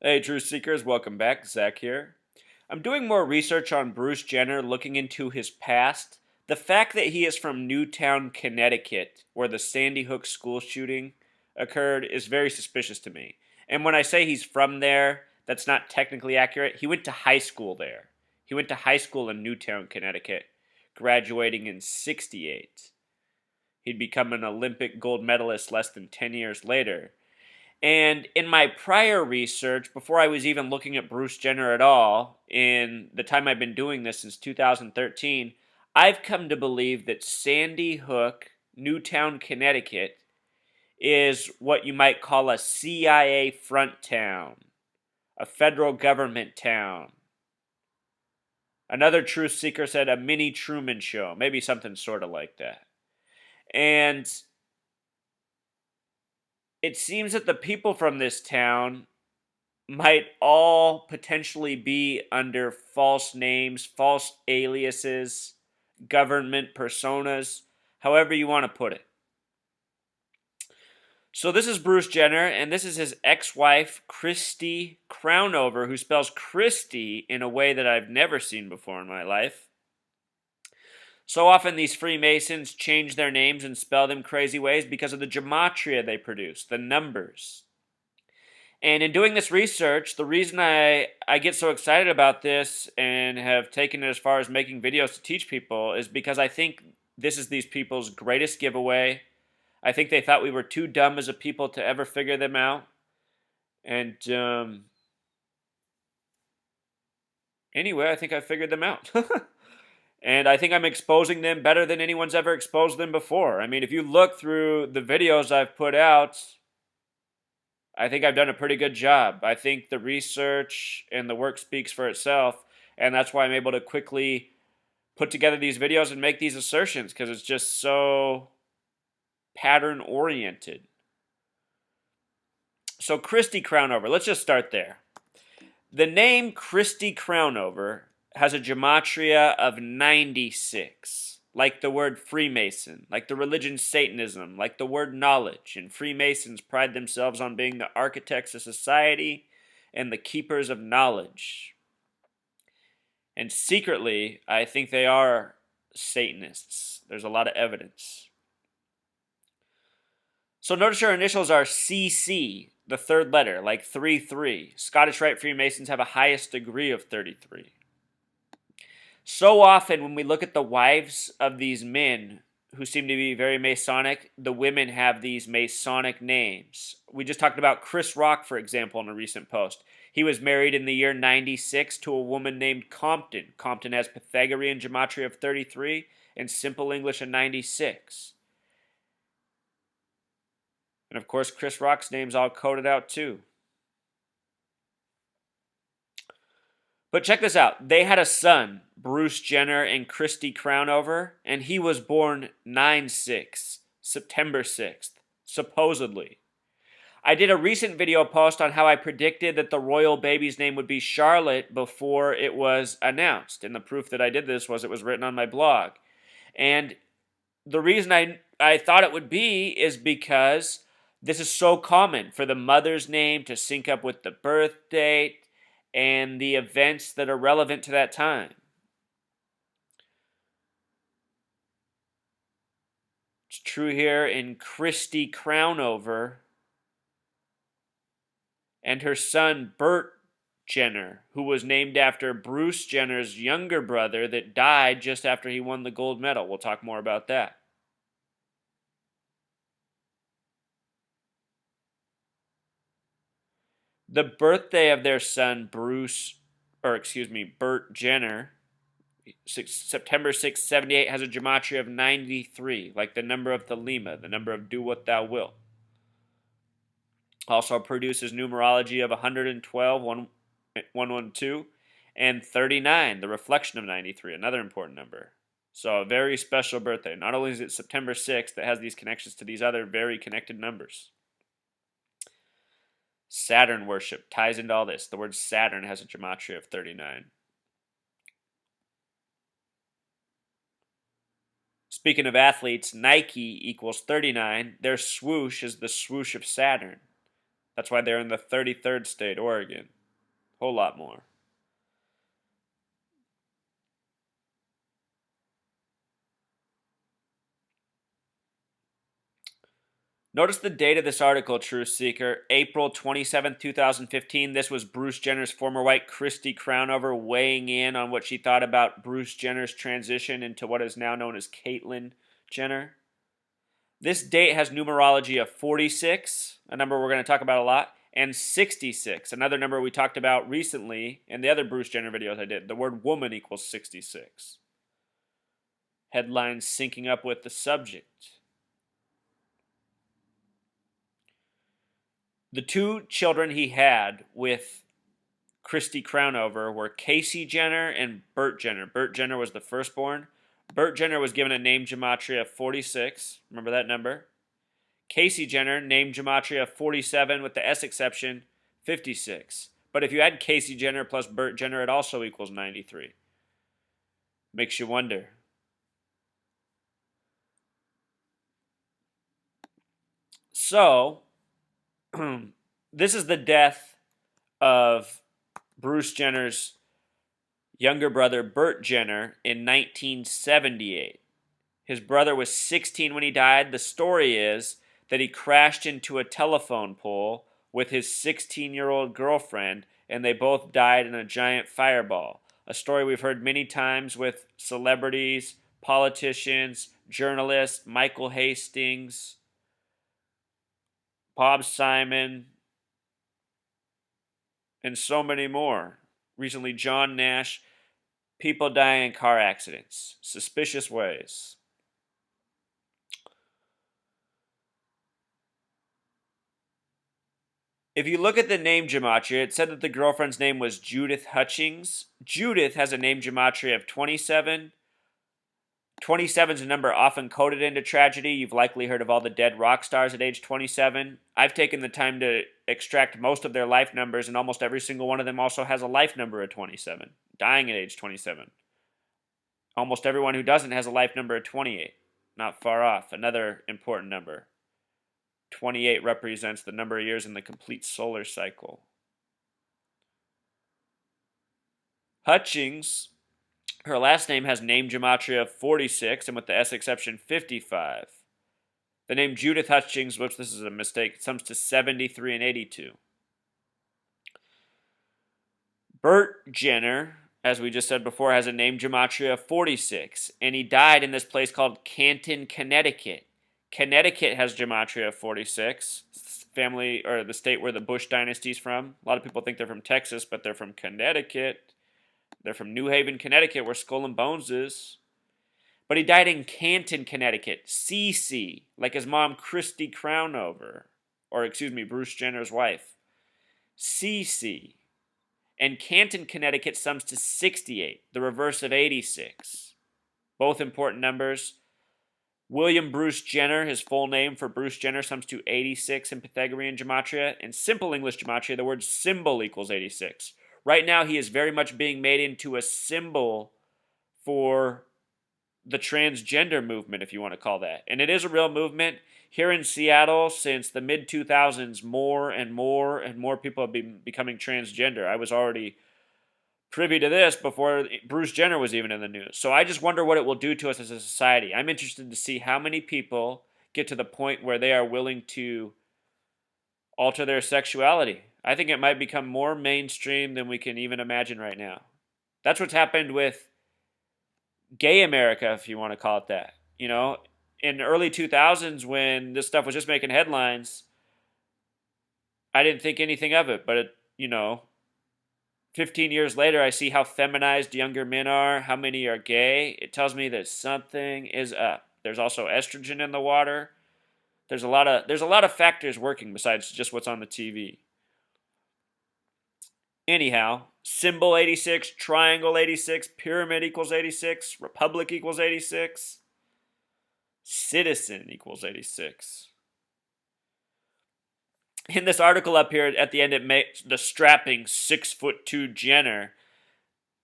Hey, Truth Seekers, welcome back. Zach here. I'm doing more research on Bruce Jenner, looking into his past. The fact that he is from Newtown, Connecticut, where the Sandy Hook school shooting occurred, is very suspicious to me. And when I say he's from there, that's not technically accurate. He went to high school there. He went to high school in Newtown, Connecticut, graduating in '68. He'd become an Olympic gold medalist less than 10 years later. And in my prior research, before I was even looking at Bruce Jenner at all, in the time I've been doing this since 2013, I've come to believe that Sandy Hook, Newtown, Connecticut, is what you might call a CIA front town, a federal government town. Another truth seeker said a mini Truman Show, maybe something sort of like that. And it seems that the people from this town might all potentially be under false names, false aliases, government personas, however you want to put it. So this is Bruce Jenner, and this is his ex-wife, Chrystie Crownover, who spells Chrystie in a way that I've never seen before in my life. So often these Freemasons change their names and spell them crazy ways because of the gematria they produce, the numbers. And in doing this research, the reason I get so excited about this and have taken it as far as making videos to teach people is because I think this is these people's greatest giveaway. I think they thought we were too dumb as a people to ever figure them out. And anyway, I think I figured them out. And I think I'm exposing them better than anyone's ever exposed them before. I mean, if you look through the videos I've put out, I think I've done a pretty good job. I think the research and the work speaks for itself, and that's why I'm able to quickly put together these videos and make these assertions, because it's just so pattern-oriented. So Chrystie Crownover, let's just start there. The name Chrystie Crownover has a gematria of 96. Like the word Freemason, like the religion Satanism, like the word knowledge. And Freemasons pride themselves on being the architects of society and the keepers of knowledge. And secretly, I think they are Satanists. There's a lot of evidence. So notice your initials are CC, the third letter, like 33. Scottish Rite Freemasons have a highest degree of 33. So often when we look at the wives of these men who seem to be very Masonic, the women have these Masonic names. We just talked about Chris Rock, for example, in a recent post. He was married in the year 96 to a woman named Compton. Compton has Pythagorean gematria of 33 and Simple English of 96. And of course, Chris Rock's name's all coded out too. But check this out. They had a son, Bruce Jenner and Chrystie Crownover, and he was born 9/6, September 6th, supposedly. I did a recent video post on how I predicted that the royal baby's name would be Charlotte before it was announced. And the proof that I did this was it was written on my blog. And the reason I thought it would be is because this is so common for the mother's name to sync up with the birth date and the events that are relevant to that time. It's true here in Chrystie Crownover and her son Burt Jenner, who was named after Bruce Jenner's younger brother that died just after he won the gold medal. We'll talk more about that. The birthday of their son Burt Jenner, September 6th, 78, has a gematria of 93, like the number of Thelema, the number of do what thou wilt. Also produces numerology of 112, 112, and 39, the reflection of 93, another important number. So a very special birthday. Not only is it September 6th that has these connections to these other very connected numbers. Saturn worship ties into all this. The word Saturn has a gematria of 39. Speaking of athletes, Nike equals 39. Their swoosh is the swoosh of Saturn. That's why they're in the 33rd state, Oregon. Whole lot more. Notice the date of this article, Truth Seeker, April 27th, 2015. This was Bruce Jenner's former wife, Chrystie Crownover, weighing in on what she thought about Bruce Jenner's transition into what is now known as Caitlyn Jenner. This date has numerology of 46, a number we're going to talk about a lot, and 66, another number we talked about recently in the other Bruce Jenner videos I did. The word woman equals 66. Headlines syncing up with the subject. The two children he had with Chrystie Crownover were Casey Jenner and Burt Jenner. Burt Jenner was the firstborn. Burt Jenner was given a name gematria of 46. Remember that number? Casey Jenner, name gematria of 47 with the S exception, 56. But if you add Casey Jenner plus Burt Jenner, it also equals 93. Makes you wonder. So, this is the death of Bruce Jenner's younger brother, Burt Jenner, in 1978. His brother was 16 when he died. The story is that he crashed into a telephone pole with his 16-year-old girlfriend, and they both died in a giant fireball. A story we've heard many times with celebrities, politicians, journalists, Michael Hastings, Bob Simon, and so many more. Recently, John Nash. People dying in car accidents, suspicious ways. If you look at the name gematria, it said that the girlfriend's name was Judith Hutchings. Judith has a name gematria of 27. 27 is a number often coded into tragedy. You've likely heard of all the dead rock stars at age 27. I've taken the time to extract most of their life numbers, and almost every single one of them also has a life number of 27, dying at age 27. Almost everyone who doesn't has a life number of 28. Not far off. Another important number. 28 represents the number of years in the complete solar cycle. Hutchings, her last name has name gematria of 46, and with the S exception, 55. The name Judith Hutchings, whoops, this is a mistake, comes to 73 and 82. Burt Jenner, as we just said before, has a name gematria of 46, and he died in this place called Canton, Connecticut. Connecticut has gematria of 46. Family, or the state where the Bush dynasty's from. A lot of people think they're from Texas, but they're from Connecticut. They're from New Haven, Connecticut, where Skull and Bones is. But he died in Canton, Connecticut. CC, like his mom, Chrystie Crownover. Or, Bruce Jenner's wife. CC. And Canton, Connecticut sums to 68, the reverse of 86. Both important numbers. William Bruce Jenner, his full name for Bruce Jenner, sums to 86 in Pythagorean gematria. In simple English gematria, the word symbol equals 86. Right now, he is very much being made into a symbol for the transgender movement, if you want to call that. And it is a real movement. Here in Seattle, since the mid-2000s, more and more and more people have been becoming transgender. I was already privy to this before Bruce Jenner was even in the news. So I just wonder what it will do to us as a society. I'm interested to see how many people get to the point where they are willing to alter their sexuality. I think it might become more mainstream than we can even imagine right now. That's what's happened with gay America, if you want to call it that. You know, in the early 2000s when this stuff was just making headlines, I didn't think anything of it. But, 15 years later, I see how feminized younger men are, how many are gay. It tells me that something is up. There's also estrogen in the water. There's a lot of factors working besides just what's on the TV. Anyhow, symbol 86, triangle 86, pyramid equals 86, republic equals 86, citizen equals 86. In this article up here at the end, it makes the strapping 6'2" Jenner.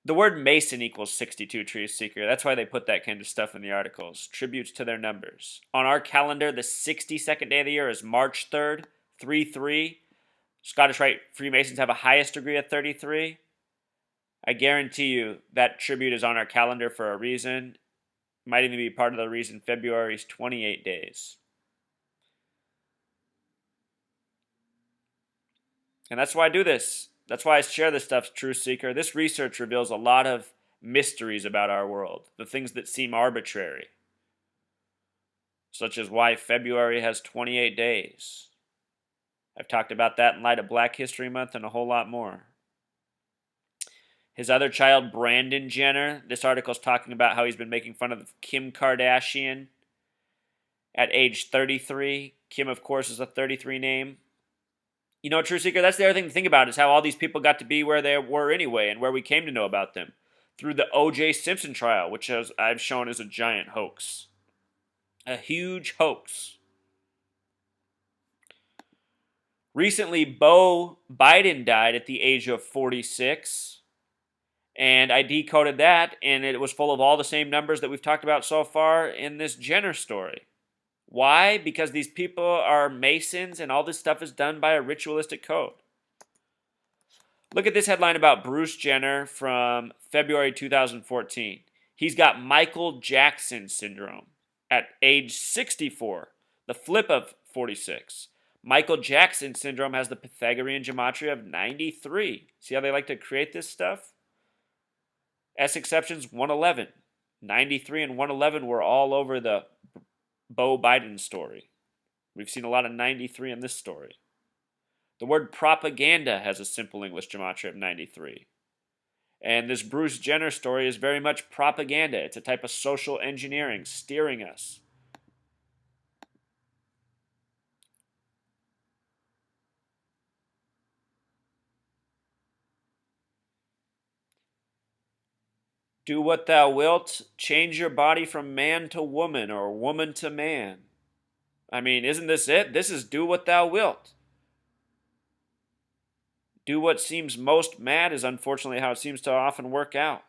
The word Mason equals 62, Truth Seeker. That's why they put that kind of stuff in the articles. Tributes to their numbers. On our calendar, the 62nd day of the year is March 3rd, 3-3. Scottish Rite Freemasons have a highest degree at 33. I guarantee you that tribute is on our calendar for a reason. Might even be part of the reason February's 28 days. And that's why I do this. That's why I share this stuff, Truth Seeker. This research reveals a lot of mysteries about our world, the things that seem arbitrary, such as why February has 28 days. I've talked about that in light of Black History Month and a whole lot more. His other child, Brandon Jenner, this article is talking about how he's been making fun of Kim Kardashian at age 33. Kim, of course, is a 33 name. You know, True Seeker, that's the other thing to think about is how all these people got to be where they were anyway and where we came to know about them. Through the O.J. Simpson trial, which I've shown is a giant hoax. A huge hoax. Recently, Beau Biden died at the age of 46. And I decoded that, and it was full of all the same numbers that we've talked about so far in this Jenner story. Why? Because these people are Masons and all this stuff is done by a ritualistic code. Look at this headline about Bruce Jenner from February 2014. He's got Michael Jackson syndrome at age 64, the flip of 46. Michael Jackson syndrome has the Pythagorean gematria of 93. See how they like to create this stuff? S exceptions 111. 93 and 111 were all over the Beau Biden story. We've seen a lot of 93 in this story. The word propaganda has a simple English gematria of 93. And this Bruce Jenner story is very much propaganda. It's a type of social engineering, steering us. Do what thou wilt, change your body from man to woman or woman to man. I mean, isn't this it? This is do what thou wilt. Do what seems most mad is unfortunately how it seems to often work out.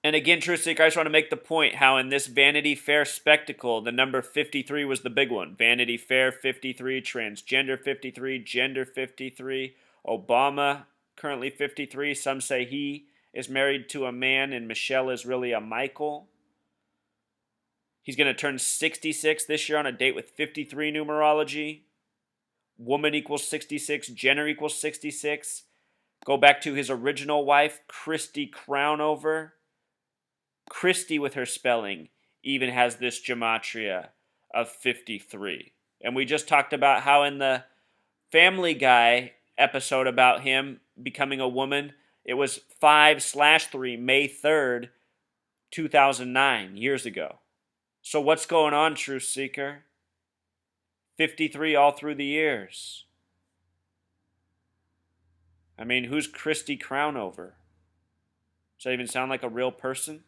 And again, Truth Seeker, I just want to make the point how in this Vanity Fair spectacle, the number 53 was the big one. Vanity Fair 53, transgender 53, gender 53, Obama currently 53. Some say he is married to a man and Michelle is really a Michael. He's going to turn 66 this year on a date with 53 numerology. Woman equals 66, gender equals 66. Go back to his original wife, Chrystie Crownover. Chrystie, with her spelling, even has this gematria of 53. And we just talked about how in the Family Guy episode about him becoming a woman, it was 5/3, May 3rd, 2009, years ago. So what's going on, Truth Seeker? 53 all through the years. I mean, who's Chrystie Crownover? Does that even sound like a real person?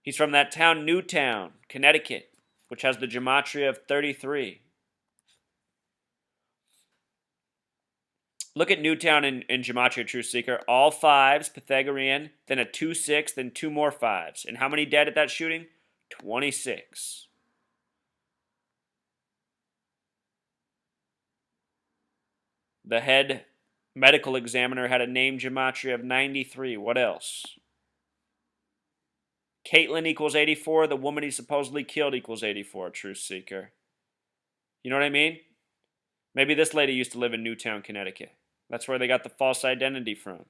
He's from that town, Newtown, Connecticut, which has the gematria of 33. Look at Newtown in gematria, Truth Seeker. All fives, Pythagorean, then a 2-6, then two more fives. And how many dead at that shooting? 26. The head medical examiner had a name gematria of 93. What else? Caitlin equals 84. The woman he supposedly killed equals 84, Truth Seeker. You know what I mean? Maybe this lady used to live in Newtown, Connecticut. That's where they got the false identity from.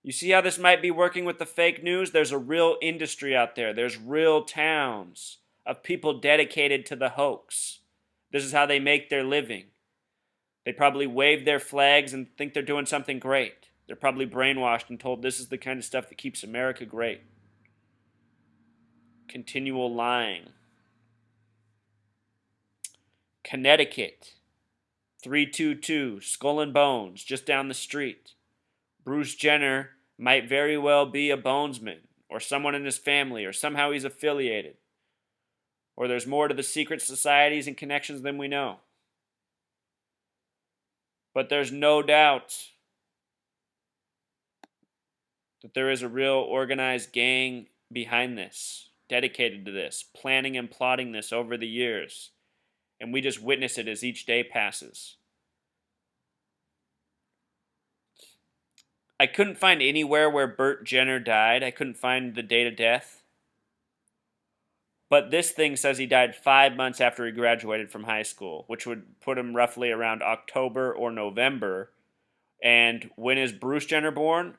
You see how this might be working with the fake news? There's a real industry out there. There's real towns of people dedicated to the hoax. This is how they make their living. They probably wave their flags and think they're doing something great. They're probably brainwashed and told this is the kind of stuff that keeps America great. Continual lying. Connecticut, 322, Skull and Bones, just down the street. Bruce Jenner might very well be a bonesman, or someone in his family, or somehow he's affiliated. Or there's more to the secret societies and connections than we know. But there's no doubt that there is a real organized gang behind this, dedicated to this, planning and plotting this over the years. And we just witness it as each day passes. I couldn't find anywhere where Burt Jenner died. I couldn't find the date of death. But this thing says he died 5 months after he graduated from high school, which would put him roughly around October or November. And when is Bruce Jenner born?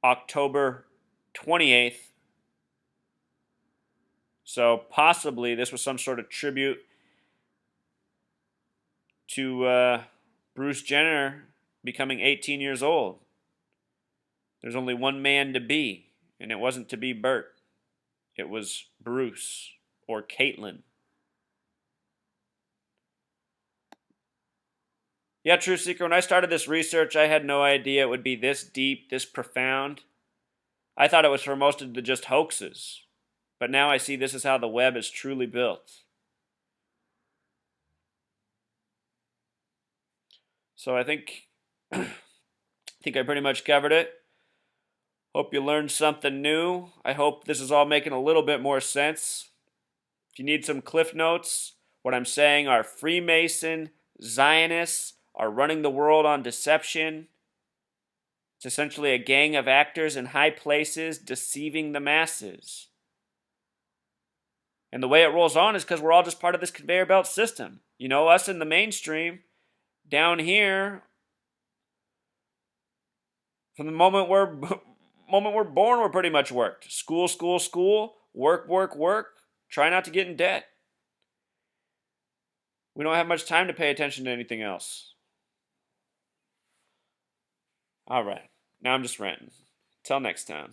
October 28th. So possibly this was some sort of tribute to Bruce Jenner becoming 18 years old. There's only one man to be, and it wasn't to be Burt. It was Bruce or Caitlin. Yeah, Truth Seeker, when I started this research, I had no idea it would be this deep, this profound. I thought it was for most of the just hoaxes. But now I see this is how the web is truly built. So I think I pretty much covered it. Hope you learned something new. I hope this is all making a little bit more sense. If you need some cliff notes, what I'm saying are Freemason Zionists are running the world on deception. It's essentially a gang of actors in high places deceiving the masses. And the way it rolls on is because we're all just part of this conveyor belt system. You know, us in the mainstream, down here, from the moment we're born, we're pretty much worked. School, school, school, work, work, work. Try not to get in debt. We don't have much time to pay attention to anything else. All right. Now I'm just ranting. Till next time.